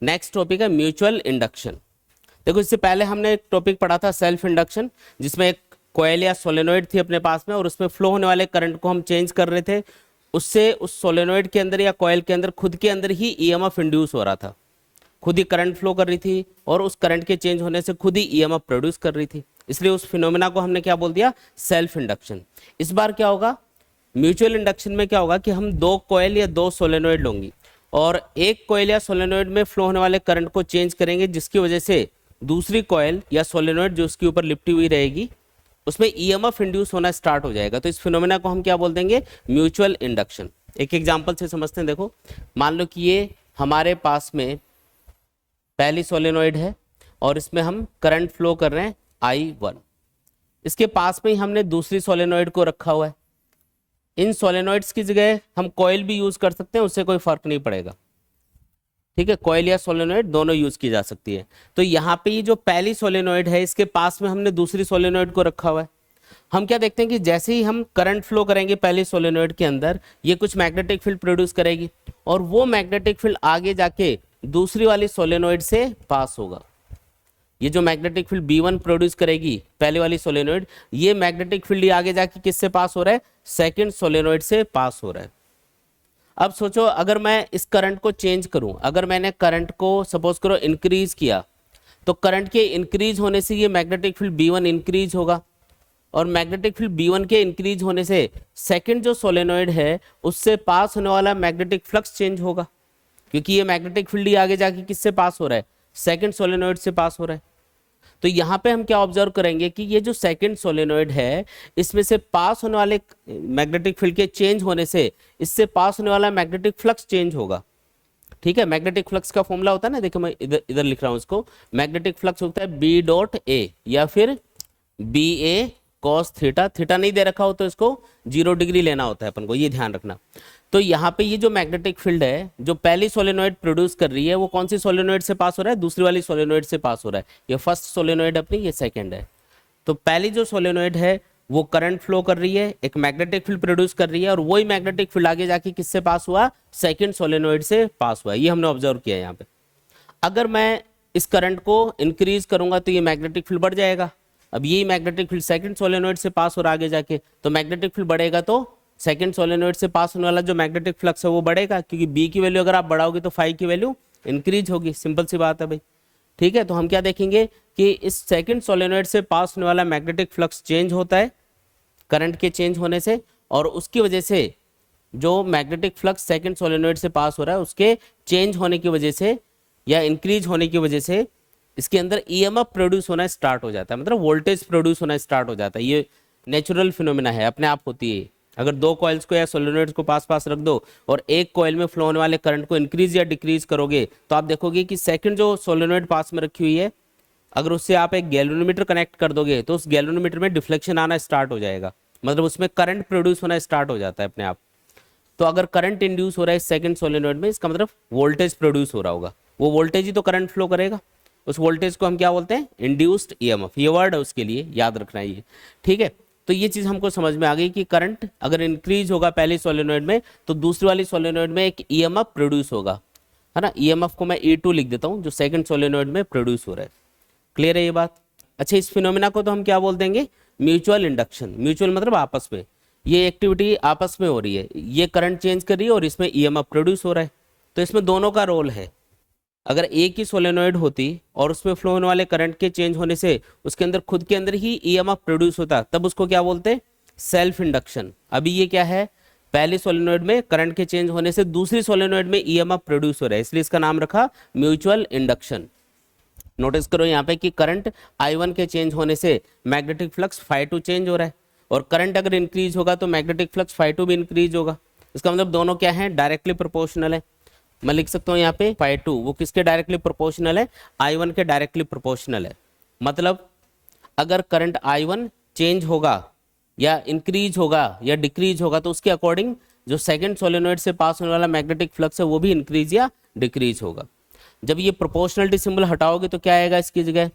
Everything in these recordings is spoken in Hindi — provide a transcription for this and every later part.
नेक्स्ट टॉपिक है म्यूचुअल इंडक्शन। देखो इससे पहले हमने एक टॉपिक पढ़ा था सेल्फ इंडक्शन, जिसमें एक कॉइल या सोलेनोइड थी अपने पास में और उसमें फ्लो होने वाले करंट को हम चेंज कर रहे थे। उससे उस सोलेनोइड के अंदर या कॉइल के अंदर खुद के अंदर ही ईएमएफ इंड्यूस हो रहा था, खुद ही करंट फ्लो कर रही थी और उस करंट के चेंज होने से खुद ही ईएमएफ प्रोड्यूस कर रही थी। इसलिए उस फिनोमेना को हमने क्या बोल दिया, सेल्फ इंडक्शन। इस बार क्या होगा, म्यूचुअल इंडक्शन में क्या होगा कि हम दो कॉइल या दो सोलेनोइड लूंगी और एक कॉइल या सोलेनोइड में फ्लो होने वाले करंट को चेंज करेंगे, जिसकी वजह से दूसरी कॉइल या सोलेनोइड जो उसके ऊपर लिपटी हुई रहेगी उसमें ईएमएफ इंड्यूस होना स्टार्ट हो जाएगा। तो इस फिनोमेना को हम क्या बोल देंगे, म्यूचुअल इंडक्शन। एक एग्जांपल से समझते हैं। देखो मान लो कि ये हमारे पास में पहली सोलेनोइड है और इसमें हम करंट फ्लो कर रहे हैं I1। इसके पास में ही हमने दूसरी सोलेनोइड को रखा हुआ है। इन सोलेनोइड्स की जगह हम कॉइल भी यूज कर सकते हैं, उससे कोई फर्क नहीं पड़ेगा। ठीक है, कॉइल या सोलेनोइड दोनों यूज की जा सकती है। तो यहाँ पे ये जो पहली सोलेनोइड है इसके पास में हमने दूसरी सोलेनोइड को रखा हुआ है। हम क्या देखते हैं कि जैसे ही हम करंट फ्लो करेंगे पहली सोलेनोइड के अंदर, ये कुछ मैग्नेटिक फील्ड प्रोड्यूस करेगी और वो मैग्नेटिक फील्ड आगे जाके दूसरी वाली सोलेनोइड से पास होगा। ये जो मैग्नेटिक फील्ड B1 प्रोड्यूस करेगी पहले वाली सोलेनोइड, ये मैग्नेटिक फील्ड आगे जाके किससे पास हो रहा है, सेकंड सोलेनोइड से पास हो रहा है। अब सोचो अगर मैं इस करंट को चेंज करूं, अगर मैंने करंट को सपोज करो इंक्रीज किया, तो करंट के इंक्रीज होने से ये मैग्नेटिक फील्ड B1 इंक्रीज होगा और मैग्नेटिक फील्ड B1 के इंक्रीज होने से सेकंड जो सोलेनोइड है उससे पास होने वाला मैग्नेटिक फ्लक्स चेंज होगा, क्योंकि ये मैग्नेटिक फील्ड ही आगे जाके किससे पास हो रहा है, सेकंड सोलेनोइड से पास हो रहा है। तो यहाँ पे हम क्या ऑब्जर्व करेंगे कि ये जो सेकंड सोलेनोइड है इसमें से पास होने वाले मैग्नेटिक फील्ड के चेंज होने से इससे पास होने वाला मैग्नेटिक फ्लक्स चेंज होगा। ठीक है, मैग्नेटिक फ्लक्स का फॉर्मूला होता है ना, देखो मैं इधर इधर लिख रहा हूँ इसको। मैग्नेटिक फ्लक्स होता है B डॉट A या फिर BA कॉस थीटा। थीटा नहीं दे रखा हो तो इसको 0 डिग्री लेना होता है अपन को, ये ध्यान रखना। तो यहाँ पे ये जो मैग्नेटिक फील्ड है जो पहली सोलेनोइड प्रोड्यूस कर रही है वो कौन सी सोलेनोइड से पास हो रहा है, दूसरी वाली सोलेनोइड से पास हो रहा है। ये फर्स्ट सोलेनोइड अपनी, ये सेकंड है। तो पहली जो सोलेनोइड है वो करंट फ्लो कर रही है, एक मैग्नेटिक फील्ड प्रोड्यूस कर रही है और वही मैग्नेटिक फील्ड आगे जाके किससे पास हुआ, सेकंड सोलेनोइड से पास हुआ। ये हमने ऑब्जर्व किया है यहाँ पे। अगर मैं इस करंट को इंक्रीज करूंगा तो ये मैग्नेटिक फील्ड बढ़ जाएगा। अब यही मैग्नेटिक फील्ड सेकंड सोलेनोइड से पास हो रहा आगे जाके, तो मैग्नेटिक फील्ड बढ़ेगा तो सेकंड सोलेनोइड से पास होने वाला जो मैग्नेटिक फ्लक्स है वो बढ़ेगा, क्योंकि B की वैल्यू अगर आप बढ़ाओगे तो फाई की वैल्यू इंक्रीज होगी। सिंपल सी बात है भाई। ठीक है, तो हम क्या देखेंगे कि इस सेकंड सोलेनोइड से पास होने वाला मैग्नेटिक फ्लक्स चेंज होता है करंट के चेंज होने से, और उसकी वजह से जो मैग्नेटिक फ्लक्स सेकंड सोलेनोइड से पास हो रहा है उसके चेंज होने की वजह से या इंक्रीज होने की वजह से इसके अंदर ईएमएफ प्रोड्यूस होना स्टार्ट हो जाता है, मतलब वोल्टेज प्रोड्यूस होना स्टार्ट हो जाता है। ये नेचुरल फिनोमेना है, अपने आप होती है। अगर दो कॉइल्स को या सोलेनोइड्स को पास पास रख दो और एक कॉइल में फ्लो होने वाले करंट को इंक्रीज या डिक्रीज करोगे तो आप देखोगे कि सेकंड जो सोलेनोइड पास में रखी हुई है, अगर उससे आप एक गैल्वेनोमीटर कनेक्ट कर दोगे तो उस गैल्वेनोमीटर में डिफ्लेक्शन आना स्टार्ट हो जाएगा, मतलब उसमें करंट प्रोड्यूस होना स्टार्ट हो जाता है अपने आप। तो अगर करंट इंड्यूस हो रहा है सेकंड सोलेनोइड में, इसका मतलब वोल्टेज प्रोड्यूस हो रहा होगा। वो वोल्टेज ही तो करंट फ्लो करेगा। उस वोल्टेज को हम क्या बोलते हैं, इंड्यूस्ड ईएमएफ। ये वर्ड है उसके लिए, याद रखना है ये। ठीक है, तो ये चीज हमको समझ में आ गई कि करंट अगर इंक्रीज होगा पहली सोलेनोइड में तो दूसरी वाली सोलेनोइड में एक ईएमएफ प्रोड्यूस होगा, है ना। ईएमएफ को मैं E2 लिख देता हूं जो सेकंड सोलेनोइड में प्रोड्यूस हो रहा है। क्लियर है ये बात। अच्छा, इस फिनोमेना को तो हम क्या बोल देंगे, म्यूचुअल इंडक्शन। म्यूचुअल मतलब आपस में, ये एक्टिविटी आपस में हो रही है, ये करंट चेंज कर रही है और इसमें ईएमएफ प्रोड्यूस हो रहा है। तो इसमें दोनों का रोल है। अगर एक ही सोलेनोइड होती और उसमें फ्लो होने वाले करंट के चेंज होने से उसके अंदर खुद के अंदर ही ईएमएफ प्रोड्यूस होता, तब उसको क्या बोलते हैं, सेल्फ इंडक्शन। अभी ये क्या है, पहले सोलेनोइड में करंट के चेंज होने से दूसरी सोलेनोइड में ईएमएफ प्रोड्यूस हो रहा है, इसलिए इसका नाम रखा म्यूचुअल इंडक्शन। नोटिस करो यहाँ पे कि करंट I1 के चेंज होने से मैग्नेटिक फ्लक्स φ2 चेंज हो रहा है, और करंट अगर इंक्रीज होगा तो मैग्नेटिक फ्लक्स φ2 भी इंक्रीज होगा। इसका मतलब दोनों क्या है, डायरेक्टली प्रोपोर्शनल है। मैं लिख सकता हूँ यहाँ पे φ2 वो किसके डायरेक्टली प्रोपोर्शनल है, I1 के डायरेक्टली प्रोपोर्शनल है। मतलब अगर करंट I1 चेंज होगा या इंक्रीज होगा या डिक्रीज होगा तो उसके अकॉर्डिंग जो सेकंड सोलेनोइड से पास होने वाला मैग्नेटिक फ्लक्स है वो भी इंक्रीज या डिक्रीज होगा। जब ये प्रोपोर्शनलिटी सिंबल हटाओगे तो क्या आएगा, इसकी जगह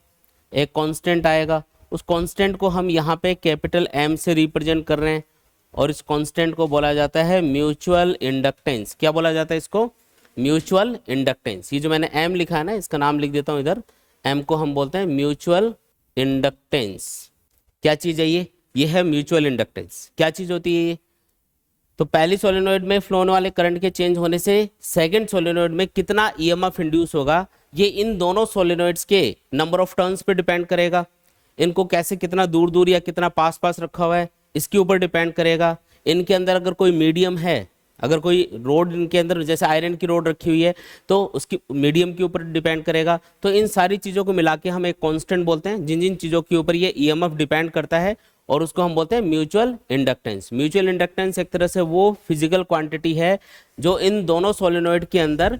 एक कांस्टेंट आएगा। उस कांस्टेंट को हम यहाँ पे कैपिटल M से रिप्रेजेंट कर रहे हैं और इस कांस्टेंट को बोला जाता है म्यूचुअल इंडक्टेंस। क्या बोला जाता है इसको, म्यूचुअल इंडक्टेंस। ये जो मैंने एम लिखा है ना, इसका नाम लिख देता हूं इधर, एम को हम बोलते हैं म्यूचुअल इंडक्टेंस। क्या चीज है ये है म्यूचुअल इंडक्टेंस। क्या चीज होती है ये? तो पहली सोलेनोइड में फ्लो होने वाले करंट के चेंज होने से सेकंड सोलेनोइड में कितना ईएमएफ इंड्यूस होगा, ये इन दोनों सोलेनोइड्स के नंबर ऑफ टर्न्स पे डिपेंड करेगा। इनको कैसे, कितना दूर दूर या कितना पास पास रखा हुआ है, इसके ऊपर डिपेंड करेगा। इनके अंदर अगर कोई मीडियम है, अगर कोई रोड इनके अंदर जैसे आयरन की रोड रखी हुई है, तो उसकी मीडियम के ऊपर डिपेंड करेगा। तो इन सारी चीज़ों को मिला के हम एक कांस्टेंट बोलते हैं, जिन जिन चीज़ों के ऊपर ये ईएमएफ डिपेंड करता है, और उसको हम बोलते हैं म्यूचुअल इंडक्टेंस। म्यूचुअल इंडक्टेंस एक तरह से वो फिजिकल क्वांटिटी है जो इन दोनों सोलेनोइड के अंदर,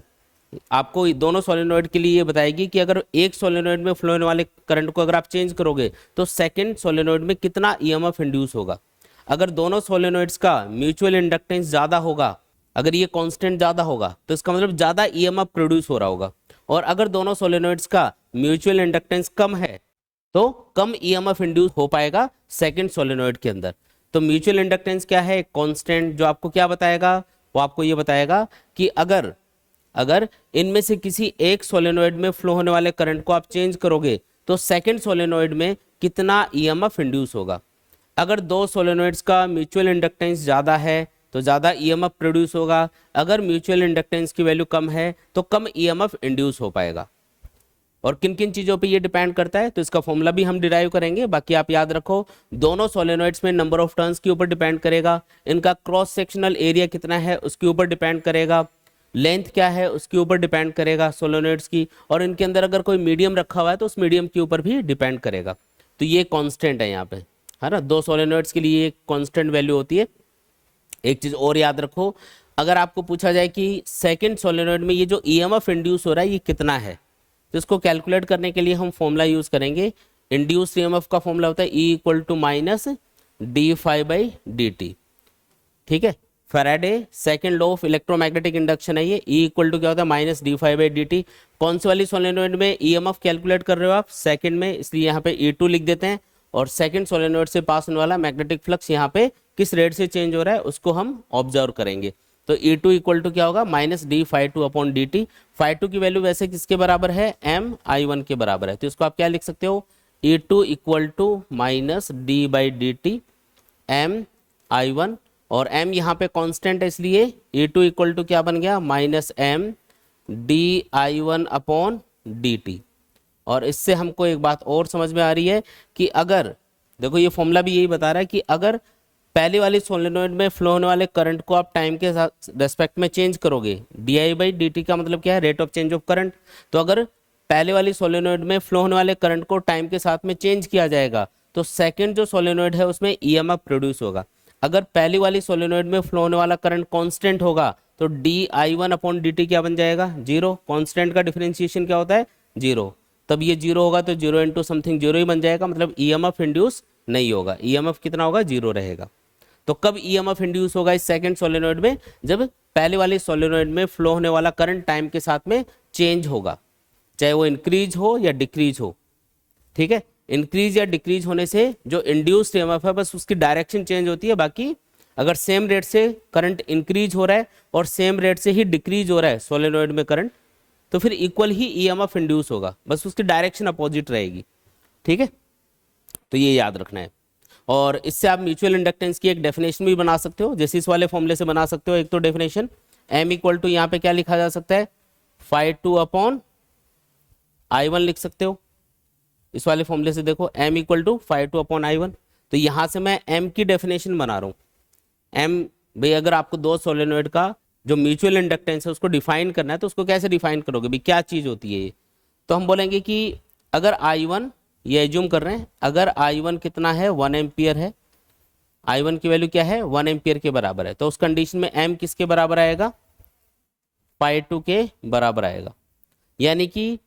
आपको दोनों सोलेनोइड के लिए ये बताएगी कि अगर एक सोलेनोइड में फ्लो होने वाले करंट को अगर आप चेंज करोगे तो सेकंड सोलेनोइड में कितना ईएमएफ इंड्यूस होगा। अगर दोनों सोलेनोइड्स का म्यूचुअल इंडक्टेंस ज़्यादा होगा, अगर ये कांस्टेंट ज़्यादा होगा, तो इसका मतलब ज़्यादा ईएमएफ प्रोड्यूस हो रहा होगा। और अगर दोनों सोलेनोइड्स का म्यूचुअल इंडक्टेंस कम है तो कम ईएमएफ इंड्यूस हो पाएगा सेकंड सोलेनोइड के अंदर। तो म्यूचुअल इंडक्टेंस क्या है? कांस्टेंट, जो आपको क्या बताएगा, वो आपको ये बताएगा कि अगर इनमें से किसी एक सोलेनोइड में फ्लो होने वाले करंट को आप चेंज करोगे तो सेकंड सोलेनोइड में कितना ईएमएफ इंड्यूस होगा। अगर दो सोलेनोइड्स का म्यूचुअल इंडक्टेंस ज़्यादा है तो ज़्यादा ईएमएफ प्रोड्यूस होगा, अगर म्यूचुअल इंडक्टेंस की वैल्यू कम है तो कम ईएमएफ इंड्यूस हो पाएगा। और किन किन चीज़ों पे ये डिपेंड करता है, तो इसका फॉर्मूला भी हम डिराइव करेंगे। बाकी आप याद रखो, दोनों सोलेनोइड्स में नंबर ऑफ टर्न्स के ऊपर डिपेंड करेगा, इनका क्रॉस सेक्शनल एरिया कितना है उसके ऊपर डिपेंड करेगा, लेंथ क्या है उसके ऊपर डिपेंड करेगा सोलेनोइड्स की, और इनके अंदर अगर कोई मीडियम रखा हुआ है तो उस मीडियम के ऊपर भी डिपेंड करेगा। तो ये कांस्टेंट है यहाँ पे, है ना। दो सोलेनोइड्स के लिए एक कांस्टेंट वैल्यू होती है। एक चीज़ और याद रखो, अगर आपको पूछा जाए कि सेकंड सोलेनोइड में ये जो ईएमएफ इंड्यूस हो रहा है ये कितना है, तो इसको कैलकुलेट करने के लिए हम फॉर्मूला यूज़ करेंगे। इंड्यूस ईएमएफ का फॉर्मूला होता है E = -d∅dt। ठीक है, Faraday second law of electromagnetic induction है ये। E = क्या होता है? -d∅dt। कौन सी वाली सोलेनोइड में ईएमएफ कैलकुलेट कर रहे हो आप? सेकंड में, इसलिए यहाँ पे E2 लिख देते हैं। और सेकंड सोलेनोइड से पास होने वाला मैग्नेटिक फ्लक्स यहाँ पे किस रेट से चेंज हो रहा है उसको हम ऑब्जर्व करेंगे। तो E2 = क्या होगा? -d∅2/dt। φ2 की वैल्यू वैसे किसके बराबर है? mi1 के बराबर है। तो इसको आप क्या लिख सकते हो? E2 = -d/dt mi1, और m यहाँ पे कांस्टेंट है इसलिए E2 = क्या बन गया? -m/di1/dt। और इससे हमको एक बात और समझ में आ रही है कि अगर, देखो ये फॉर्मूला भी यही बता रहा है कि अगर पहले वाली सोलेनोइड में फ्लो होने वाले करंट को आप टाइम के साथ रेस्पेक्ट में चेंज करोगे, di/dt का मतलब क्या है? Rate of change of current. तो अगर पहले वाली सोलेनोइड में फ्लो होने वाले करंट को टाइम के साथ में चेंज किया जाएगा तो सेकंड जो सोलेनोइड है उसमें ईएमएफ प्रोड्यूस होगा। अगर पहली वाली सोलेनोइड में फ्लो होने वाला करंट कांस्टेंट होगा तो di1/dt क्या बन जाएगा? 0। कांस्टेंट का डिफरेंशिएशन क्या होता है? 0। तब ये 0 होगा तो 0 × समथिंग 0 ही बन जाएगा, मतलब ईएमएफ इंड्यूस नहीं होगा। ईएमएफ कितना होगा? 0 रहेगा। तो कब ईएमएफ इंड्यूस होगा इस सेकंड सोलेनोइड में? जब पहले वाले सोलेनोइड में फ्लो होने वाला करंट टाइम के साथ में चेंज होगा, चाहे वो इंक्रीज हो या डिक्रीज हो। ठीक है, इंक्रीज या डिक्रीज होने से जो इंड्यूस्ड ईएमएफ है बस उसकी डायरेक्शन चेंज होती है। बाकी अगर सेम रेट से करंट इंक्रीज हो रहा है और सेम रेट से ही डिक्रीज हो रहा है सोलेनोइड में करंट, तो फिर इक्वल ही ईएमएफ इंड्यूस होगा, बस उसकी डायरेक्शन अपोजिट रहेगी। ठीक है, तो ये याद रखना है। और इससे आप म्यूचुअल इंडक्टेंस की एक डेफिनेशन भी बना सकते हो, जैसे इस वाले फॉर्मूले से बना सकते हो। एक तो डेफिनेशन m = यहाँ पे क्या लिखा जा सकता है? φ2/i1 लिख सकते हो। इस वाले फॉर्मूले से देखो m = φ2/i1। तो यहाँ से मैं m की डेफिनेशन बना रहा हूँ। m भाई, अगर आपको दो सोलेनोइड का जो म्यूचुअल इंडक्टेंस है उसको डिफाइन करना है तो उसको कैसे डिफाइन करोगे भाई? क्या चीज़ होती है ये? तो हम बोलेंगे कि अगर i1, ये एज्यूम कर रहे हैं, अगर i1 कितना है? 1 एम्पियर है। i1 की वैल्यू क्या है? 1 एम्पियर के बराबर है। तो उस कंडीशन में m किसके बराबर आएगा? φ2 के बराबर आएगा। यानी कि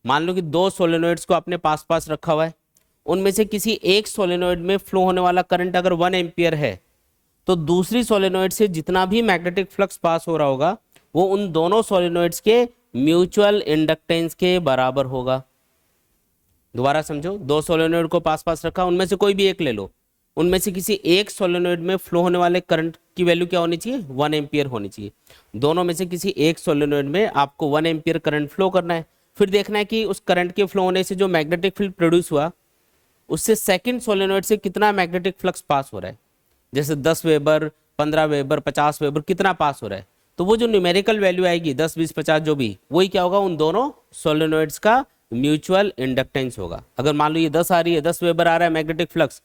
मान लो कि दो सोलेनोइड्स को अपने पास पास रखा हुआ है, उनमें से किसी एक सोलेनोइड में फ्लो होने वाला करंट अगर 1 एम्पियर है तो दूसरी सोलेनोइड से जितना भी मैग्नेटिक फ्लक्स पास हो रहा होगा वो उन दोनों सोलेनोइड्स के म्यूचुअल इंडक्टेंस के बराबर होगा। दोबारा समझो, दो सोलेनोइड को पास पास रखा, उनमें से कोई भी एक ले लो, उनमें से किसी एक सोलेनोइड में फ्लो होने वाले करंट उसकी वैल्यू क्या होनी चाहिए, 1 एम्पियर होनी चाहिए। दोनों में से किसी एक सोलेनोइड में आपको 1 एम्पियर करंट फ्लो करना है। फिर देखना है कि उस करंट के फ्लो होने से जो मैग्नेटिक फील्ड प्रोड्यूस हुआ उससे सेकंड सोलेनोइड से कितना मैग्नेटिक फ्लक्स पास हो रहा है, जैसे 10 वेबर, 15 वेबर, 50 वेबर, कितना पास हो रहा है। तो वो जो न्यूमेरिकल वैल्यू आएगी 10, 20, 50 जो भी, वही क्या होगा, उन दोनों सोलेनोइड्स का म्यूचुअल इंडक्टेंस होगा। अगर मान लो ये 10 आ रही है, 10 वेबर आ रहा है मैग्नेटिक फ्लक्स,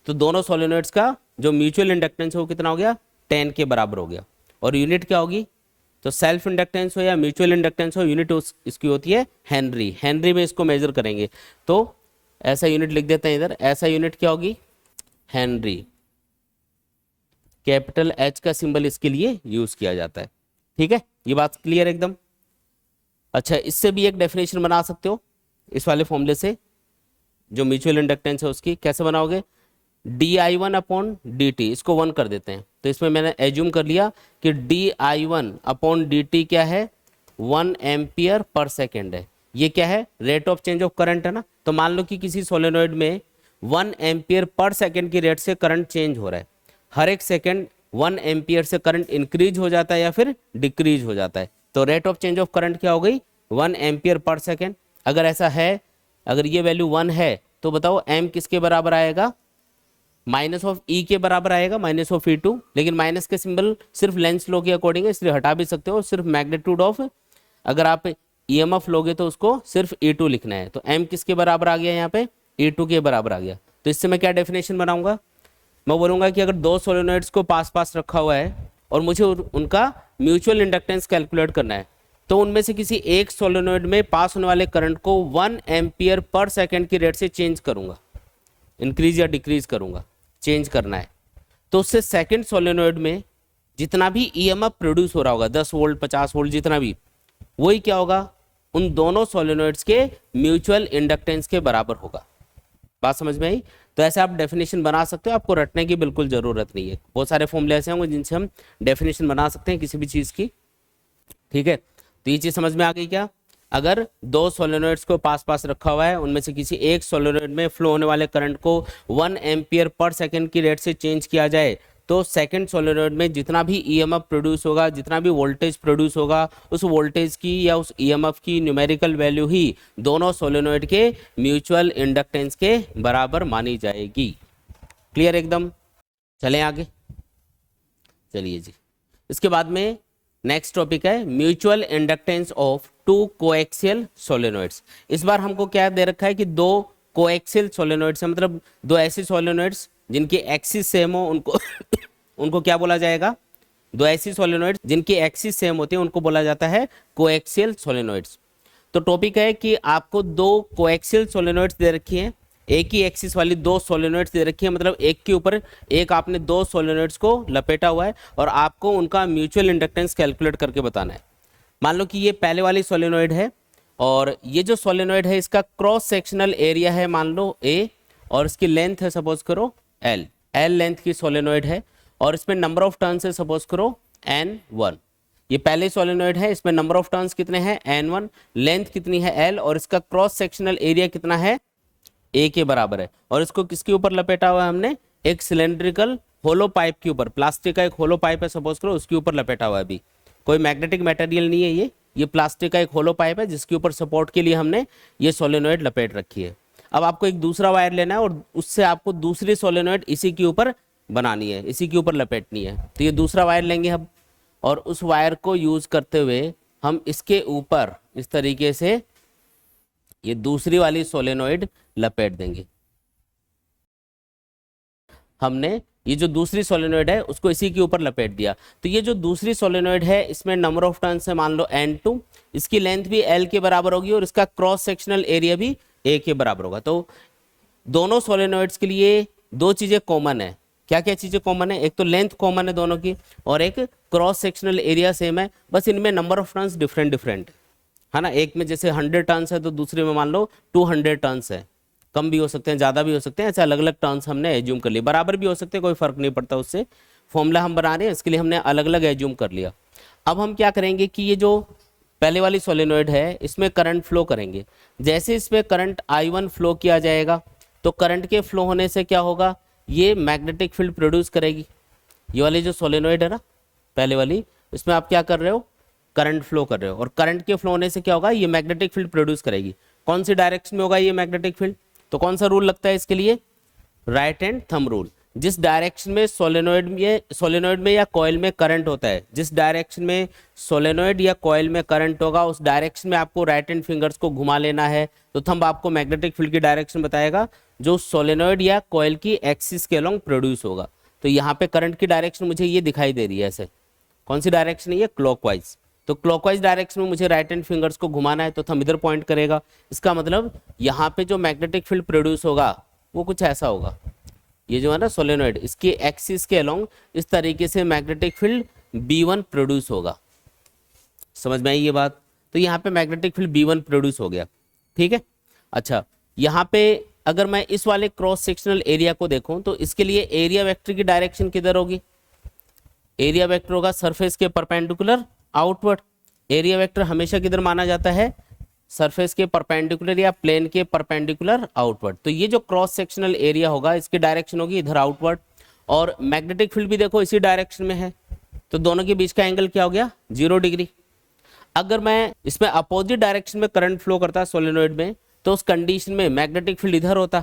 तो दोनों सोलेनोइड्स का जो म्यूचुअल इंडक्टेंस है वो कितना हो गया, 10 के बराबर हो गया। और यूनिट क्या होगी, तो सेल्फ इंडक्टेंस हो या म्यूचुअल इंडक्टेंस हो, यूनिट इसकी होती है हेनरी। हेनरी में इसको मेजर करेंगे, तो ऐसा यूनिट लिख देते हैं इधर, ऐसा यूनिट क्या होगी, हेनरी। कैपिटल एच का सिंबल इसके लिए यूज किया जाता है। ठीक है, ये बात क्लियर एकदम। अच्छा, इससे भी एक डेफिनेशन बना सकते हो इस वाले फॉर्मूले से, जो म्यूचुअल इंडक्टेंस है उसकी। कैसे बनाओगे, di1 अपॉन dt, इसको 1 कर देते हैं। तो इसमें मैंने एज्यूम कर लिया कि di1 अपॉन dt क्या है, 1 एम्पियर पर सेकेंड है। ये क्या है, rate of change of current है ना। तो मान लो कि किसी सोलेनोइड में 1 एम्पियर पर सेकेंड की रेट से करंट चेंज हो रहा है। हर एक सेकेंड 1 एम्पियर से करंट इंक्रीज हो जाता है या फिर डिक्रीज हो जाता है। तो rate of change of current क्या हो गई, 1 एम्पियर पर सेकेंड। अगर ऐसा है, अगर ये वैल्यू 1 है, तो बताओ m किसके बराबर आएगा, माइनस ऑफ ई के बराबर आएगा, माइनस ऑफ E2। लेकिन माइनस के सिंबल सिर्फ लेंस लो के अकॉर्डिंग है, इसलिए हटा भी सकते हो। सिर्फ मैग्नीट्यूड ऑफ, अगर आप EMF लोगे तो उसको सिर्फ E2 लिखना है। तो m किसके बराबर आ गया, यहाँ पे E2 के बराबर आ गया। तो इससे मैं क्या डेफिनेशन बनाऊंगा, मैं बोलूंगा कि अगर दो सोलेनोइड्स को पास पास रखा हुआ है और मुझे उनका म्यूचुअल इंडक्टेंस कैलकुलेट करना है, तो उनमें से किसी एक सोलेनोइड में पास होने वाले करंट को 1 एम्पियर पर सेकेंड की रेट से चेंज करूंगा, इंक्रीज या डिक्रीज करूंगा, चेंज करना है। तो उससे सेकंड सोलेनोइड में जितना भी EMF प्रोड्यूस हो रहा होगा, 10 वोल्ट, 50 वोल्ट, जितना भी, वही क्या होगा, उन दोनों सोलेनोइड्स के म्यूचुअल इंडक्टेंस के बराबर होगा। बात समझ में आई। तो ऐसे आप डेफिनेशन बना सकते हो, आपको रटने की बिल्कुल जरूरत नहीं है। बहुत सारे फॉर्मूले ऐसे होंगे जिनसे हम डेफिनेशन बना सकते हैं किसी भी चीज की। ठीक है, तो ये चीज समझ में आ गई क्या। अगर दो सोलेनोइड्स को पास पास रखा हुआ है, उनमें से किसी एक सोलेनोइड में फ्लो होने वाले करंट को 1 एम्पियर पर सेकेंड की रेट से चेंज किया जाए, तो सेकंड सोलेनोइड में जितना भी EMF प्रोड्यूस होगा, जितना भी वोल्टेज प्रोड्यूस होगा, उस वोल्टेज की या उस EMF की न्यूमेरिकल वैल्यू ही दोनों सोलेनोइड के म्यूचुअल इंडक्टेंस के बराबर मानी जाएगी। क्लियर एकदम। चलें आगे, चलिए जी। इसके बाद में नेक्स्ट टॉपिक है mutual inductance of two coaxial solenoids. इस बार हमको क्या दे रखा है कि दो कोएक्सियल सोलेनोइड्स है, मतलब दो ऐसे सोलेनोइड्स जिनकी एक्सिस सेम हो, उनको उनको क्या बोला जाएगा, दो ऐसी सोलेनोइड्स जिनकी एक्सिस सेम होती है उनको बोला जाता है कोएक्सियल सोलेनोइड्स। तो टॉपिक है कि आपको दो कोएक्सियल सोलेनोइड्स दे रखी हैं, एक ही एक्सिस वाली दो सोलेनोइड्स दे रखी है, मतलब एक के ऊपर एक आपने दो सोलेनोइड्स को लपेटा हुआ है और आपको उनका म्यूचुअल इंडक्टेंस कैलकुलेट करके बताना है। मान लो कि ये पहले वाली सोलेनोइड है और ये जो सोलेनोइड है इसका क्रॉस सेक्शनल एरिया है मान लो A और इसकी लेंथ है सपोज करो L लेंथ की सोलेनोइड है और इसमें नंबर ऑफ टर्न्स है सपोज करो N1। ये पहले सोलेनोइड है, इसमें नंबर ऑफ टर्न्स कितने हैं N1, लेंथ कितनी है L और इसका क्रॉस सेक्शनल एरिया कितना है A के बराबर है। और इसको किसके ऊपर लपेटा हुआ है हमने, एक सिलेंड्रिकल होलो पाइप के ऊपर, प्लास्टिक का एक होलो पाइप है सपोज करो, उसके ऊपर लपेटा हुआ है। अभी कोई मैग्नेटिक मटेरियल नहीं है, ये प्लास्टिक का एक होलो पाइप है जिसके ऊपर सपोर्ट के लिए हमने ये सोलेनोइड लपेट रखी है। अब आपको एक दूसरा वायर लेना है और उससे आपको दूसरी सोलेनोइड इसी के ऊपर बनानी है, इसी के ऊपर लपेटनी है। तो ये दूसरा वायर लेंगे हम और उस वायर को यूज करते हुए हम इसके ऊपर इस तरीके से ये दूसरी वाली सोलेनोइड लपेट देंगे। हमने ये जो दूसरी सोलेनोइड है उसको इसी के ऊपर लपेट दिया। तो ये जो दूसरी सोलेनोइड है इसमें नंबर ऑफ टर्न्स है मान लो N2, इसकी लेंथ भी L के बराबर होगी और इसका क्रॉस सेक्शनल एरिया भी A के बराबर होगा। तो दोनों सोलेनोइड्स के लिए दो चीजें कॉमन है। क्या क्या चीजें कॉमन है, एक तो लेंथ कॉमन है दोनों की और एक क्रॉस सेक्शनल एरिया सेम है, बस इनमें नंबर ऑफ टर्न्स डिफरेंट है ना। एक में जैसे 100 टर्न्स है तो दूसरे में मान लो 200 टर्न्स है, कम भी हो सकते हैं ज़्यादा भी हो सकते हैं, ऐसे अलग अलग टर्न्स हमने एज्यूम कर लिए। बराबर भी हो सकते हैं, कोई फर्क नहीं पड़ता उससे। फॉर्मूला हम बना रहे हैं इसके लिए हमने अलग अलग एज्यूम कर लिया। अब हम क्या करेंगे कि ये जो पहले वाली सोलेनोइड है इसमें करंट फ्लो करेंगे। जैसे इसमें करंट I1 फ्लो किया जाएगा तो करंट के फ्लो होने से क्या होगा, ये मैग्नेटिक फील्ड प्रोड्यूस करेगी। ये वाली जो सोलेनोइड है ना पहले वाली, इसमें आप क्या कर रहे हो, करंट फ्लो कर रहे हो, और करंट के फ्लो होने से क्या होगा, ये मैग्नेटिक फील्ड प्रोड्यूस करेगी। कौन सी डायरेक्शन में होगा ये मैग्नेटिक फील्ड, तो कौन सा रूल लगता है इसके लिए, राइट हैंड थंब रूल। जिस डायरेक्शन में सोलेनोइड में या कॉइल में करंट होता है, जिस डायरेक्शन में सोलेनोइड या कॉइल में करंट होगा उस डायरेक्शन में आपको राइट हैंड फिंगर्स को घुमा लेना है। तो थंब आपको मैग्नेटिक फील्ड की डायरेक्शन बताएगा जो सोलेनोइड या कॉइल की एक्सिस के अलोंग प्रोड्यूस होगा। तो यहाँ पे करंट की डायरेक्शन मुझे ये दिखाई दे रही है ऐसे, कौन सी डायरेक्शन है ये, क्लॉकवाइज। तो क्लॉकवाइज डायरेक्शन में मुझे राइट हैंड फिंगर्स को घुमाना है, तो थंब इधर पॉइंट करेगा। इसका मतलब यहाँ पे जो मैग्नेटिक फील्ड प्रोड्यूस होगा वो कुछ ऐसा होगा, ये जो है ना सोलेनोइड, इसकी एक्सिस के अलोंग इस तरीके से मैग्नेटिक फील्ड B1 प्रोड्यूस होगा। समझ में आई ये बात। तो यहाँ पे मैग्नेटिक फील्ड B1 प्रोड्यूस हो गया, ठीक है। अच्छा, यहाँ पे अगर मैं इस वाले क्रॉस सेक्शनल एरिया को देखूं तो इसके लिए एरिया वेक्टर की डायरेक्शन किधर होगी, एरिया वेक्टर होगा सरफेस के परपेंडिकुलर आउटवर्ड। एरिया वेक्टर हमेशा किधर माना जाता है, सरफेस के परपेंडिकुलर या प्लेन के परपेंडिकुलर आउटवर्ड। तो ये जो क्रॉस सेक्शनल एरिया होगा इसकी डायरेक्शन होगी इधर आउटवर्ड, और मैग्नेटिक फील्ड भी देखो इसी डायरेक्शन में है, तो दोनों के बीच का एंगल क्या हो गया, 0 डिग्री। अगर मैं इसमें अपोजिट डायरेक्शन में करंट फ्लो करता सोलेनोइड में, तो उस कंडीशन में मैग्नेटिक फील्ड इधर होता,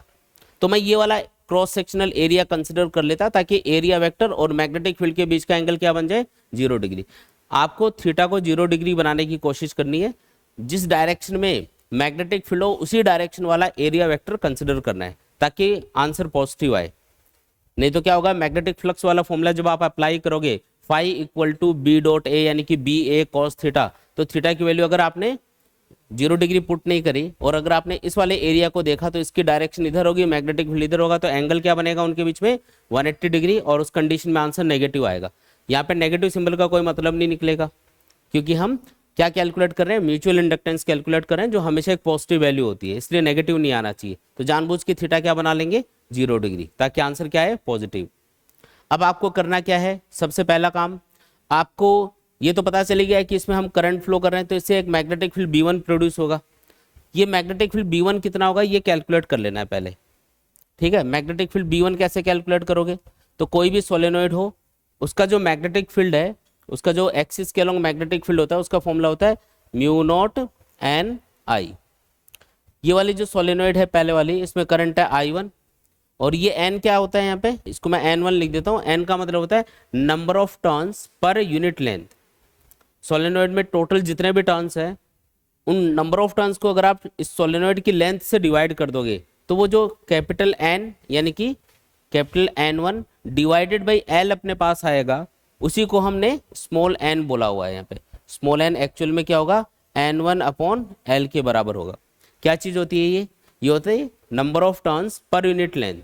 तो मैं ये वाला क्रॉस सेक्शनल एरिया कंसिडर कर लेता ताकि एरिया वेक्टर और मैग्नेटिक फील्ड के बीच का एंगल क्या बन जाए, 0 डिग्री। आपको थीटा को 0 डिग्री बनाने की कोशिश करनी है, जिस डायरेक्शन में मैग्नेटिक फील्ड हो उसी डायरेक्शन वाला एरिया वेक्टर कंसिडर करना है ताकि आंसर पॉजिटिव आए। नहीं तो क्या होगा, मैग्नेटिक फ्लक्स वाला फॉर्मूला जब आप अप्लाई करोगे phi equal to B dot A यानी कि बी ए कॉस थीटा, तो थीटा की वैल्यू अगर आपने 0 डिग्री पुट नहीं करी और अगर आपने इस वाले एरिया को देखा तो इसकी डायरेक्शन इधर होगी, मैग्नेटिक फील्ड इधर होगा, तो एंगल क्या बनेगा उनके बीच में, 180 डिग्री, और उस कंडीशन में आंसर नेगेटिव आएगा। यहाँ पे नेगेटिव सिंबल का कोई मतलब नहीं निकलेगा, क्योंकि हम क्या कैलकुलेट कर रहे हैं, म्यूचुअल इंडक्टेंस कैलकुलेट कर रहे हैं जो हमेशा एक पॉजिटिव वैल्यू होती है, इसलिए नेगेटिव नहीं आना चाहिए। तो जानबूझ के थीटा क्या बना लेंगे, 0 डिग्री, ताकि आंसर क्या है, पॉजिटिव। अब आपको करना क्या है, सबसे पहला काम, आपको ये तो पता चली गया है कि इसमें हम करंट फ्लो कर रहे हैं तो इससे एक मैग्नेटिक फील्ड B1 प्रोड्यूस होगा। ये मैग्नेटिक फील्ड B1 कितना होगा ये कैलकुलेट कर लेना है पहले, ठीक है। मैग्नेटिक फील्ड B1 कैसे कैलकुलेट करोगे, तो कोई भी सोलेनोइड हो उसका जो मैग्नेटिक फील्ड है, उसका जो एक्सिस के अलोंग मैग्नेटिक फील्ड होता है उसका फॉर्मूला होता है μ0 Ni। ये वाली जो सोलेनोइड है पहले वाली, इसमें करंट है I1, और ये N क्या होता है यहाँ पे, इसको मैं N1 लिख देता हूँ। N का मतलब होता है number of turns per unit length. Solenoid में टोटल जितने भी टर्न्स हैं उन नंबर ऑफ टर्न्स को अगर आप इस सोलेनोइड की लेंथ से डिवाइड कर दोगे तो वो जो कैपिटल N यानी कि capital N1 divided by L अपने पास आएगा, उसी को हमने स्मॉल n बोला हुआ है यहाँ पे। स्मॉल n एक्चुअल में क्या होगा, N1 अपॉन L के बराबर होगा। क्या चीज़ होती है ये होता है number of turns per unit length.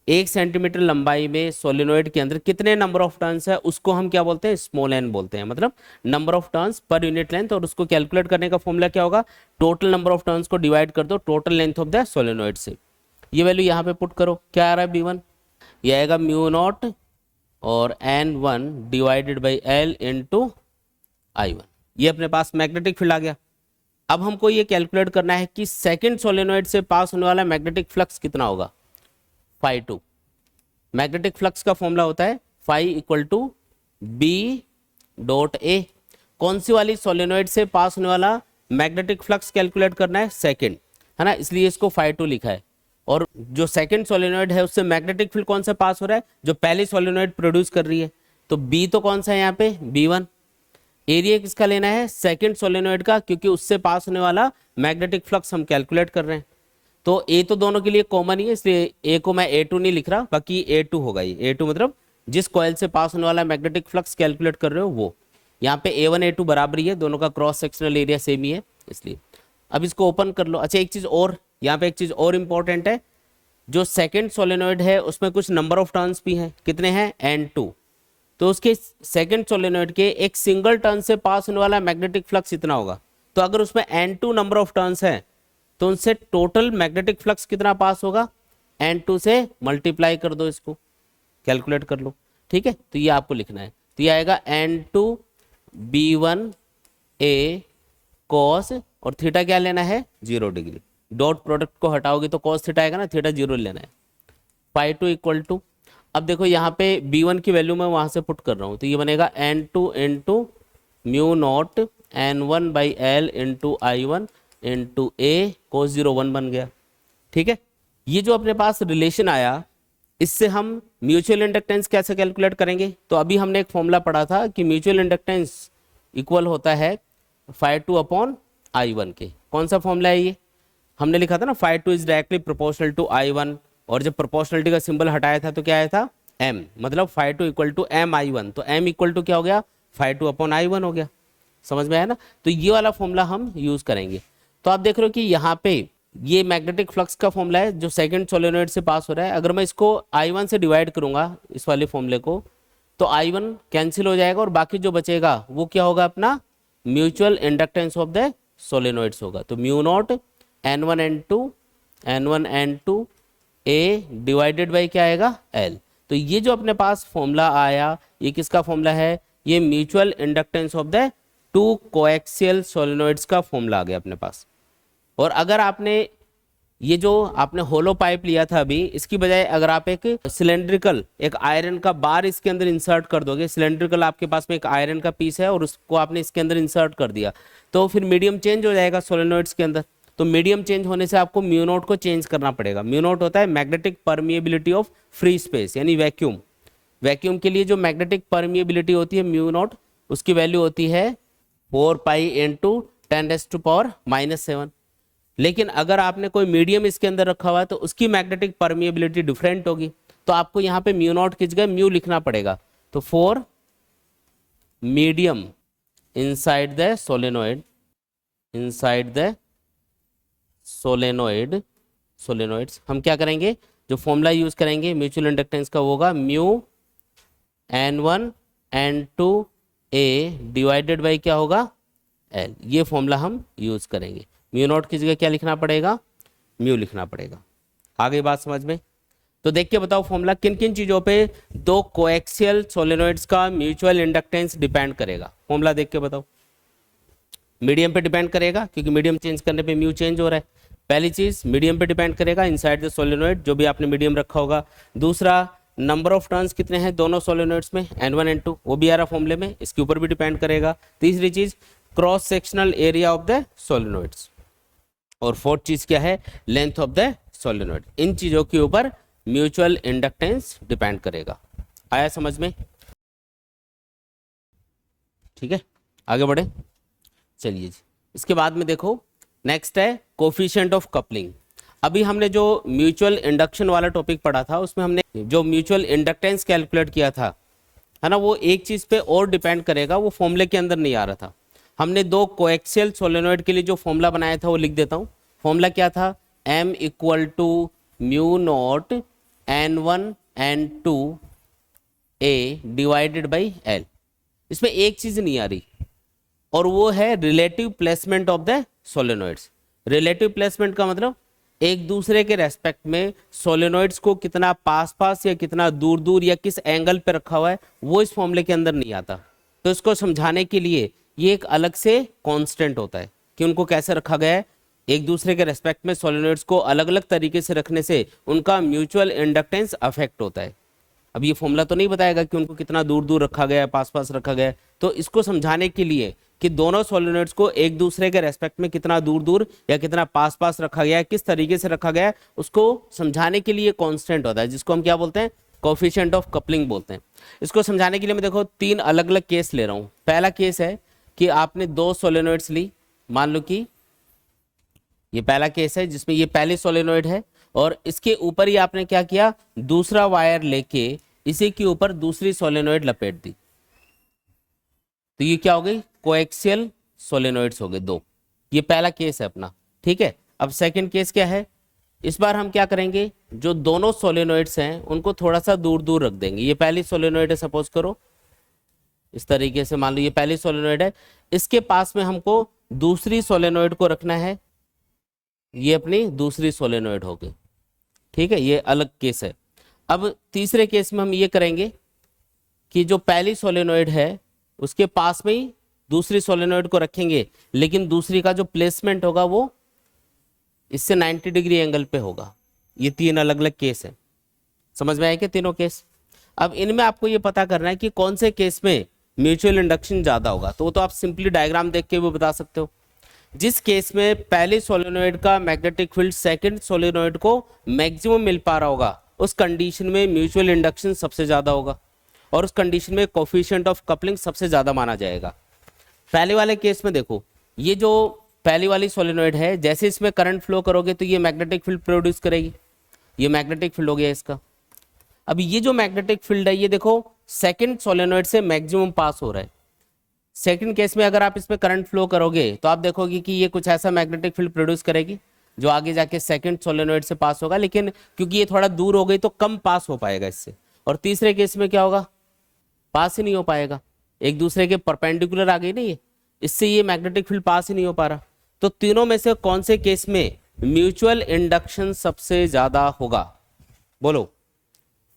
1 centimetre लंबाई में सोलेनोइड के अंदर कितने नंबर ऑफ टर्न्स है उसको हम क्या बोलते हैं, स्मॉल n बोलते हैं, मतलब number of turns per unit length. और उसको कैलकुलेट करने का फॉर्मूला क्या होगा, टोटल नंबर ऑफ टर्न्स को डिवाइड कर दो total length of the solenoid से। ये वैल्यू यहाँ पे पुट करो, क्या आ रहा है B1, ये आएगा μ0 और N1 divided by L into I1। ये अपने पास मैग्नेटिक फील्ड आ गया। अब हमको ये कैलकुलेट करना है कि सेकंड सोलेनोइड से पास होने वाला मैग्नेटिक फ्लक्स कितना होगा, φ2। मैग्नेटिक फ्लक्स का फॉर्मूला होता है φ equal to B dot A. कौन सी वाली सोलेनोइड से पास होने वाला मैग्नेटिक फ्लक्स कैलकुलेट करना है, सेकंड, है ना, इसलिए इसको φ2 लिखा है। और जो सेकंड सोलेनोइड है उससे मैग्नेटिक फील्ड कौन सा पास हो रहा है, जो पहली सोलेनोइड प्रोड्यूस कर रही है, तो बी तो कौन सा है यहाँ पे, B1। एरिया किसका लेना है, सेकंड सोलेनोइड का, क्योंकि उससे पास होने वाला मैग्नेटिक फ्लक्स हम कैलकुलेट कर रहे हैं। तो ए तो दोनों के लिए कॉमन ही है, इसलिए ए को मैं A2 नहीं लिख रहा, बाकी A2 होगा। ये A2 मतलब जिस कॉइल से पास होने वाला मैग्नेटिक फ्लक्स कैलकुलेट कर रहे हो वो। यहाँ पे A1 A2 बराबर ही है, दोनों का क्रॉस सेक्शनल एरिया सेम ही है इसलिए। अब इसको ओपन कर लो। अच्छा, एक चीज़ और, यहाँ पे एक चीज़ और इम्पॉर्टेंट है, जो सेकेंड सोलेनोइड है उसमें कुछ नंबर ऑफ टर्न्स भी हैं, कितने हैं, N2। तो उसके सेकंड सोलेनोइड के एक सिंगल टर्न से पास होने वाला मैग्नेटिक फ्लक्स इतना होगा। तो अगर उसमें N2 नंबर ऑफ टर्न्स है तो उनसे टोटल मैग्नेटिक फ्लक्स कितना पास होगा, N2 से मल्टीप्लाई कर दो, इसको कैलकुलेट कर लो, ठीक है। तो ये आपको लिखना है, तो ये आएगा N2 B1 A कॉस, और थीटा क्या लेना है, 0 डिग्री। डॉट प्रोडक्ट को हटाओगे तो कॉस थीटा आएगा ना, थीटा 0 लेना है। φ2 इक्वल टू, अब देखो यहाँ पे B1 की वैल्यू मैं वहां से पुट कर रहा हूँ, तो ये बनेगा N2 into mu not N1 by L into I1 into A cos 0 1 बन गया। ठीक है, ये जो अपने पास रिलेशन आया, इससे हम म्यूचुअल इंडक्टेंस कैसे कैलकुलेट करेंगे? तो अभी हमने एक फॉर्मूला पढ़ा था कि म्यूचुअल इंडक्टेंस इक्वल होता है φ2 अपॉन I1 के। कौन सा फॉर्मूला है ये? हमने लिखा था ना φ2 is directly proportional to I1, और जब प्रोपोर्शनलिटी का सिंबल हटाया था तो क्या आया था? m, मतलब φ2 इक्वल टू m I1, तो m इक्वल टू क्या हो गया? φ2 अपॉन I1 हो गया। समझ में आया ना? तो ये वाला फॉर्मूला हम यूज करेंगे। तो आप देख रहे हो कि यहाँ पे ये मैग्नेटिक फ्लक्स का फॉर्मूला है जो सेकंड सोलेनोइड से पास हो रहा है। अगर मैं इसको I1 से डिवाइड करूंगा इस वाले फॉर्मूले को, तो I1 कैंसिल हो जाएगा और बाकी जो बचेगा वो क्या होगा? अपना म्यूचुअल इंडक्टेंस ऑफ द सोलेनोइड्स होगा। तो mu naught N1 N2 A divided by क्या आएगा? L। तो ये जो अपने पास फॉर्मूला आया, ये किसका फॉर्मूला है? ये mutual inductance of the two coaxial सोलेनोइड्स का फॉर्मूला आ गया अपने पास। और अगर आपने ये जो आपने होलो पाइप लिया था अभी, इसकी बजाय अगर आप एक सिलेंड्रिकल एक आयरन का बार इसके अंदर इंसर्ट कर दोगे, सिलेंड्रिकल आपके पास में एक आयरन का पीस है और उसको आपने इसके अंदर इंसर्ट कर दिया, तो फिर मीडियम चेंज हो जाएगा सोलेनोइड्स के अंदर। तो मीडियम चेंज होने से आपको म्यू नोट को चेंज करना पड़ेगा। म्यू नोट होता है magnetic permeability of free space, यानी वैक्यूम। वैक्यूम के लिए जो मैग्नेटिक परमिएबिलिटी होती है म्यू नोट, उसकी वैल्यू होती है 4 पाई इंटू 10⁻⁻⁷। लेकिन अगर आपने कोई मीडियम इसके अंदर रखा हुआ है तो उसकी मैग्नेटिक परमिएबिलिटी डिफरेंट होगी, तो आपको यहाँ पे म्यू नॉट की जगह म्यू लिखना पड़ेगा। तो 4 medium inside the solenoid, inside the सोलेनोइड्स हम क्या करेंगे? जो फॉर्मूला यूज करेंगे म्यूचुअल इंडक्टेंस का वो होगा mu N1 N2 A divided by क्या होगा? L। ये फॉर्मूला हम यूज करेंगे। म्यू नॉट की जगह क्या लिखना पड़ेगा? म्यू लिखना पड़ेगा। आ गई बात समझ में? तो देख के बताओ फॉर्मूला किन किन चीजों पे दो कोएक्सियल सोलेनोइड्स का म्यूचुअल इंडक्टेंस डिपेंड करेगा। फॉर्मूला देख के बताओ। मीडियम पे डिपेंड करेगा क्योंकि मीडियम चेंज करने पे म्यू चेंज हो रहा है। पहली चीज मीडियम पे डिपेंड करेगा, इनसाइड द सोलेनोइड, जो भी आपने मीडियम रखा होगा। दूसरा, नंबर ऑफ टर्न्स कितने हैं दोनों सोलेनोइड्स में, N1 N2, वो भी आ रहा फॉर्मूले में, इसके ऊपर भी डिपेंड करेगा। तीसरी चीज cross sectional area of the solenoids, और फोर्थ चीज क्या है? Length of the solenoid. इन चीजों के ऊपर म्यूचुअल इंडक्टेंस डिपेंड करेगा। आया समझ में? ठीक है, आगे बढ़े। चलिए जी, इसके बाद में देखो नेक्स्ट है कोफिशिएंट ऑफ कपलिंग। अभी हमने जो म्यूचुअल इंडक्शन वाला टॉपिक पढ़ा था उसमें हमने जो म्यूचुअल इंडक्टेंस कैलकुलेट किया था, है ना, वो एक चीज पे और डिपेंड करेगा, वो फॉर्मूले के अंदर नहीं आ रहा था। हमने दो कोएक्सियल सोलेनोइड के लिए जो फॉर्मूला बनाया था वो लिख देता हूँ। फॉर्मूला क्या था? m equal to mu not N1 N2 A divided by L। इसमें एक चीज नहीं आ रही और वो है relative placement of the सोलेनोइड्स। Relative placement का मतलब एक दूसरे के रेस्पेक्ट में सोलेनोइड्स को कितना पास पास या कितना दूर दूर या किस एंगल पे रखा हुआ है, वो इस फॉर्मूले के अंदर नहीं आता। तो इसको समझाने के लिए ये एक अलग से कांस्टेंट होता है कि उनको कैसे रखा गया है। एक दूसरे के रेस्पेक्ट में सोलेनोइड्स को अलग अलग तरीके से रखने से उनका म्यूचुअल इंडक्टेंस अफेक्ट होता है। अब ये फॉर्मूला तो नहीं बताएगा कि उनको कितना दूर दूर रखा गया है, पास पास रखा गया है। तो इसको समझाने के लिए कि दोनों सोलेनोइड्स को एक दूसरे के रेस्पेक्ट में कितना दूर दूर या कितना पास पास रखा गया है, किस तरीके से रखा गया है, उसको समझाने के लिए कांस्टेंट होता है, जिसको हम क्या बोलते हैं? कोफिशिएंट ऑफ कपलिंग बोलते हैं। इसको समझाने के लिए मैं देखो 3 अलग अलग केस ले रहा हूं। पहला केस है कि आपने 2 सोलेनोइड्स ली, मान लो कि ये पहला केस है जिसमें ये पहली सोलेनोइड है और इसके ऊपर ही आपने क्या किया? दूसरा वायर लेके इसी के ऊपर दूसरी सोलेनोइड लपेट दी, तो ये क्या हो गई? कोएक्सियल सोलेनोइड्स हो गए 2। ये पहला केस है अपना, ठीक है। अब सेकंड केस क्या है? इस बार हम क्या करेंगे? जो दोनों सोलेनोइड्स हैं उनको थोड़ा सा दूर दूर रख देंगे। ये पहली सोलेनोइड है, सपोज करो इस तरीके से, मान लो ये पहली सोलेनोइड है, इसके पास में हमको दूसरी सोलेनोइड को रखना है, ये अपनी दूसरी सोलेनोइड हो गई, ठीक है। ये अलग केस है। अब तीसरे केस में हम ये करेंगे कि जो पहली सोलेनोइड है उसके पास में ही दूसरी सोलेनोइड को रखेंगे, लेकिन दूसरी का जो प्लेसमेंट होगा वो इससे 90 डिग्री एंगल पे होगा। ये 3 अलग अलग केस है। समझ में आया क्या तीनों केस? अब इनमें आपको ये पता करना है कि कौन से केस में म्यूचुअल इंडक्शन ज़्यादा होगा, तो वो तो आप सिंपली डायग्राम देख के भी बता सकते हो। जिस केस में पहले सोलेनोइड का मैग्नेटिक फील्ड सेकंड सोलेनोइड को मैक्सिमम मिल पा रहा होगा, उस कंडीशन में म्यूचुअल इंडक्शन सबसे ज़्यादा होगा, और उस कंडीशन में कोफिशिएंट ऑफ कपलिंग सबसे ज़्यादा माना जाएगा। पहले वाले केस में देखो, ये जो पहली वाली सोलेनोइड है, जैसे इसमें करंट फ्लो करोगे तो ये मैग्नेटिक फील्ड प्रोड्यूस करेगी, ये मैग्नेटिक फील्ड हो गया इसका। अब ये जो मैग्नेटिक फील्ड है, ये देखो सेकंड सोलेनोइड से मैक्सिमम पास हो रहा है। सेकंड केस में अगर आप इसमें करंट फ्लो करोगे तो आप देखोगे कि ये कुछ ऐसा मैग्नेटिक फील्ड प्रोड्यूस करेगी जो आगे जाके सेकंड सोलेनोइड से पास होगा, लेकिन क्योंकि ये थोड़ा दूर हो गई तो कम पास हो पाएगा इससे। और तीसरे केस में क्या होगा, पास ही नहीं हो पाएगा, एक दूसरे के परपेंडिकुलर आ गई ना ये, इससे ये मैग्नेटिक फील्ड पास ही नहीं हो पा रहा। तो तीनों में से कौन से केस में म्यूचुअल इंडक्शन सबसे ज्यादा होगा, बोलो।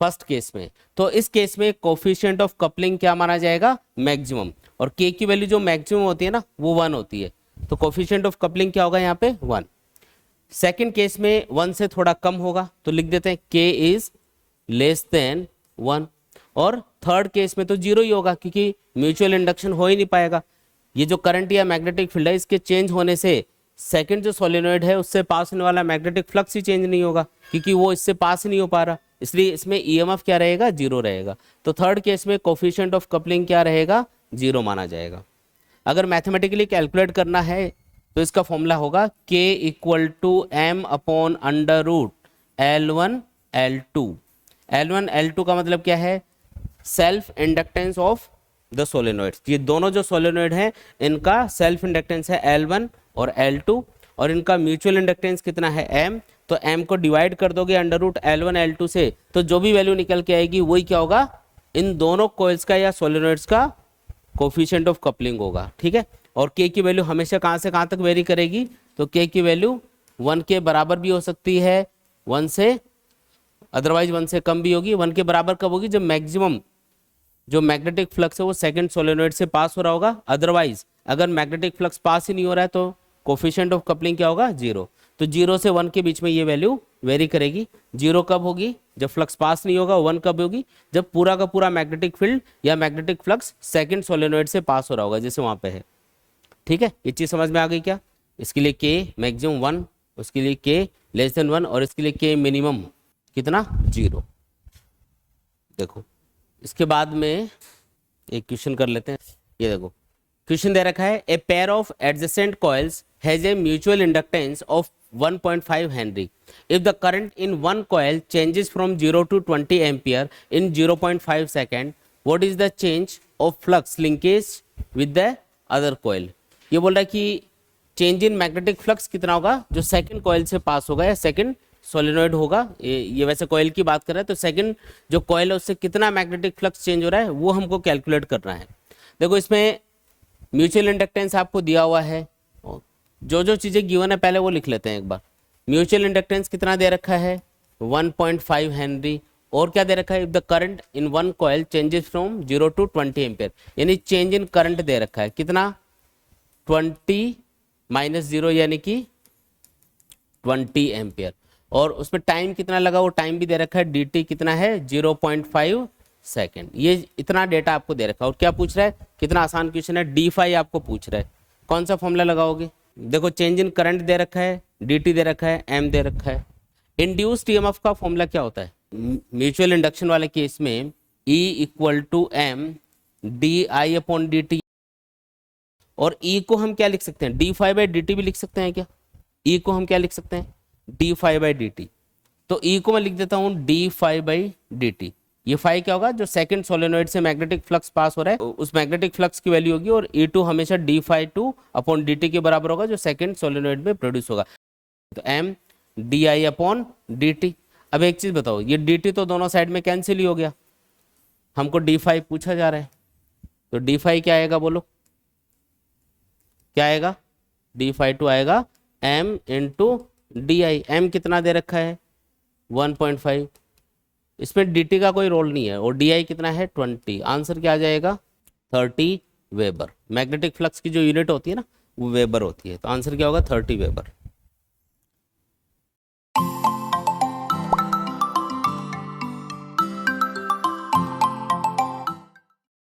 फर्स्ट केस में। तो इस केस में कोफिशिएंट ऑफ कपलिंग क्या माना जाएगा, मैक्सिमम, और के की वैल्यू जो मैक्सिमम होती है ना वो 1 होती है, तो कोफिशिएंट ऑफ कपलिंग क्या होगा यहाँ पे 1। सेकंड केस में 1 से थोड़ा कम होगा तो लिख देते हैं k इज लेस देन 1, और थर्ड केस में तो 0 ही होगा क्योंकि म्यूचुअल इंडक्शन हो ही नहीं पाएगा। ये जो करंट या मैग्नेटिक फील्ड है, इसके चेंज होने से सेकंड जो सोलेनोइड है उससे पास होने वाला मैग्नेटिक फ्लक्स ही चेंज नहीं होगा, क्योंकि वो इससे पास ही नहीं हो पा रहा, इसलिए इसमें ईएमएफ क्या रहेगा, 0 रहेगा। तो थर्ड केस में कोफिशिएंट ऑफ कपलिंग क्या रहेगा, 0 माना जाएगा। अगर मैथमेटिकली कैलकुलेट करना है तो इसका फॉर्मूला होगा k equal to m upon under root L1 L2। L1 L2 का मतलब क्या है, self inductance of the solenoids. ये दोनों जो सोलेनोइड हैं इनका सेल्फ इंडक्टेंस है L1 और L2, और इनका म्यूचुअल इंडक्टेंस कितना है m, तो m को डिवाइड कर दोगे अंडर रूट L1 L2 से, तो जो भी वैल्यू निकल के आएगी वही क्या होगा, इन दोनों कॉइल्स का या सोलेनोइड्स का कोफिशिएंट ऑफ कपलिंग होगा, ठीक है। और k की वैल्यू हमेशा कहाँ से कहाँ तक वेरी करेगी, तो k की वैल्यू 1 के बराबर भी हो सकती है, 1 से अदरवाइज 1 से कम भी होगी। 1 के बराबर कब होगी, जब मैक्सिमम जो मैग्नेटिक फ्लक्स है वो सेकंड सोलेनोइड से पास हो रहा होगा, अदरवाइज अगर मैग्नेटिक फ्लक्स पास ही नहीं हो रहा है तो कोफिशिएंट ऑफ कपलिंग क्या होगा, 0। तो 0 से 1 के बीच में ये वैल्यू वेरी करेगी। 0 कब होगी, जब फ्लक्स पास नहीं होगा। 1 कब होगी, जब पूरा का पूरा मैग्नेटिक फील्ड या मैग्नेटिक फ्लक्स सेकंड सोलेनोइड से पास हो रहा होगा, जैसे वहां पे है, ठीक है। ये चीज समझ में आ गई क्या। इसके लिए k मैक्सिमम 1, उसके लिए k लेस देन 1, और इसके लिए k मिनिमम कितना, 0। देखो इसके बाद में एक क्वेश्चन कर लेते हैं। ये देखो क्वेश्चन दे रखा है, a pair of adjacent coils has a mutual inductance of 1.5 Henry if the current in one coil changes from 0 to 20 ampere in 0.5 second, what is the change of flux linkage with the other coil। ये बोल रहा है कि चेंज इन मैग्नेटिक फ्लक्स कितना होगा जो सेकंड कॉइल से पास होगा या सेकंड सोलेनोइड होगा। ये वैसे कॉइल की बात कर रहा है, तो सेकंड जो कॉइल है उससे कितना मैग्नेटिक फ्लक्स चेंज हो रहा है वो हमको कैलकुलेट करना है। देखो इसमें म्यूचुअल इंडक्टेंस आपको दिया हुआ है, जो जो चीज़ें गिवन है पहले वो लिख लेते हैं एक बार। म्यूचुअल इंडक्टेंस कितना दे रखा है, 1.5 हेनरी, और क्या दे रखा है, if the current in one coil changes from 0 to 20 ampere, यानी चेंज इन करंट दे रखा है कितना, 20 - 0 यानी कि 20 एम्पियर, और उसमें टाइम कितना लगा वो टाइम भी दे रखा है, dt कितना है 0.5 सेकेंड। ये इतना डेटा आपको दे रखा है। और क्या पूछ रहा है, कितना आसान क्वेश्चन है, d5 आपको पूछ रहा है, कौन सा फॉर्मूला लगाओगे। देखो चेंज इन करंट दे रखा है, dt दे रखा है, m दे रखा है। इंड्यूस्ड ईएमएफ का फॉर्मूला क्या होता है, म्यूचुअल इंडक्शन वाले केस में E = m di/dt, और E को हम क्या लिख सकते हैं, d5/dt भी लिख सकते हैं क्या। E को हम क्या लिख सकते हैं, d5/dt। तो E को मैं लिख देता हूं d5/dt। ये फाई क्या होगा, जो सेकंड सोलेनोइड से मैग्नेटिक फ्लक्स पास हो रहा है उस मैग्नेटिक फ्लक्स की वैल्यू होगी, और E2 हमेशा d∅2/dt के बराबर होगा जो सेकंड सोलेनोइड में प्रोड्यूस होगा। तो m di/dt। अब एक चीज बताओ, ये dt तो दोनों साइड में कैंसिल ही हो गया, हमको d5 पूछा जा रहा है, तो d5 क्या आएगा बोलो, क्या आएगा, d∅2 आएगा m × di। m कितना दे रखा है 1.5, इसमें dt का कोई रोल नहीं है, और di कितना है 20। आंसर क्या आ जाएगा 30 वेबर। मैग्नेटिक फ्लक्स की जो यूनिट होती है ना वो वेबर होती है, तो आंसर क्या होगा 30 वेबर।